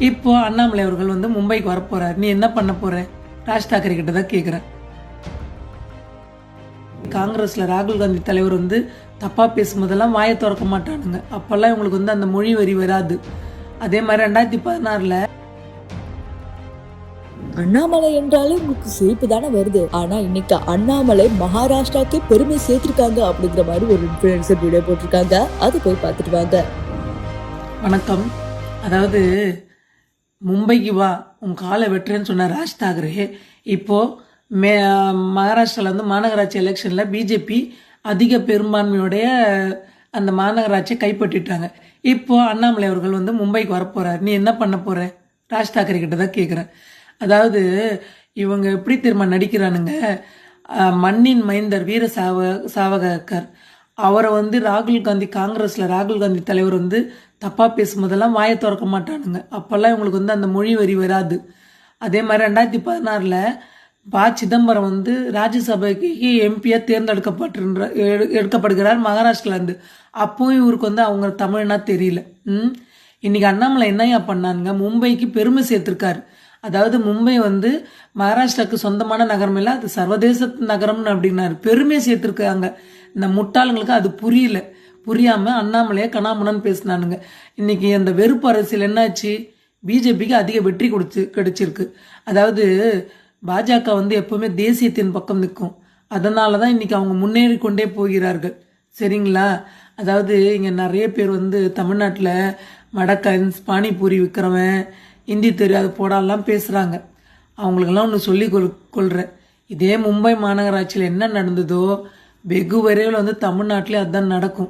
இப்போ அண்ணாமலை அவர்கள் வந்து மும்பைக்கு வரப்போறார். நீ என்ன பண்ண போற? ராஜ் தாக்கரே கிட்ட தான் கேட்குறேன். காங்கிரஸ்ல ராகுல் காந்தி தலைவர் வந்து தப்பா பேசும்போதெல்லாம் வாயை திறக்க மாட்டானுங்க. அப்பெல்லாம் இவங்களுக்கு வந்து அந்த மொழி வரி வராது. அதே மாதிரி 2016 அண்ணாமலை என்றாலே உங்களுக்கு சிரிப்பு தானே வருது. ஆனா இன்னைக்கு அண்ணாமலை மகாராஷ்டிராக்கு பெருமை சேர்த்திருக்காங்க அப்படிங்கிற மாதிரி ஒரு இன்ஃபுளுசர் வீடியோ போட்டிருக்காங்க. அது போய் பார்த்துட்டு வாங்க. வணக்கம். அதாவது மும்பைக்கு வா உன் காலை வெட்டுறேன்னு சொன்ன ராஜ் தாக்கரே இப்போ மகாராஷ்டிராவில் வந்து மாநகராட்சி எலெக்ஷனில் பிஜேபி அதிக பெரும்பான்மையுடைய அந்த மாநகராட்சியை கைப்பற்றிட்டாங்க. இப்போ அண்ணாமலை அவர்கள் வந்து மும்பைக்கு வரப்போறார். நீ என்ன பண்ண போற? ராஜ் தாக்கரே கிட்ட தான் கேட்குறேன். அதாவது இவங்க எப்படி திரும்ப நடிக்கிறானுங்க, மண்ணின் மைந்தர் வீர சாவகர் அவரை வந்து ராகுல் காந்தி காங்கிரஸில் ராகுல் காந்தி தலைவர் வந்து தப்பாக பேசும்போதெல்லாம் வாயை திறக்க மாட்டானுங்க. அப்போல்லாம் இவங்களுக்கு வந்து அந்த மொழி வரி வராது. அதே மாதிரி 2016 ப. சிதம்பரம் வந்து ராஜ்யசபைக்கு எம்பியாக எடுக்கப்படுகிறார் மகாராஷ்டிராலேருந்து. அப்பவும் இவருக்கு வந்து அவங்க தமிழ்னா தெரியல. இன்னைக்கு அண்ணாமலை என்னையா பண்ணானுங்க, மும்பைக்கு பெருமை சேர்த்திருக்காரு. அதாவது மும்பை வந்து மகாராஷ்டிராவுக்கு சொந்தமான நகரம் இல்லை, அது சர்வதேச நகரம்னு அப்படின்னாரு. பெருமையை சேர்த்துருக்காங்க. இந்த முட்டாளுங்களுக்கு அது புரியாம அண்ணாமலையை கனாமுனன்னு பேசினானுங்க. இன்னைக்கு அந்த வெறுப்பு அரசியல் என்னாச்சு, பிஜேபிக்கு அதிக வெற்றி கிடைச்சிருக்கு. அதாவது பாஜக வந்து எப்பவுமே தேசியத்தின் பக்கம் நிற்கும். அதனால தான் இன்னைக்கு அவங்க முன்னேறி கொண்டே போகிறார்கள். சரிங்களா? அதாவது இங்கே நிறைய பேர் வந்து தமிழ்நாட்டில் மடக்கன்ஸ் பானிபூரி விற்கிறவன் ஹிந்தி தெரியாது போடாலாம் பேசுகிறாங்க. அவங்களுக்கெல்லாம் ஒன்று சொல்லி கொள்கிறேன். இதே மும்பை மாநகராட்சியில் என்ன நடந்ததோ வெகு விரைவில் வந்து தமிழ்நாட்டிலே அதுதான் நடக்கும்.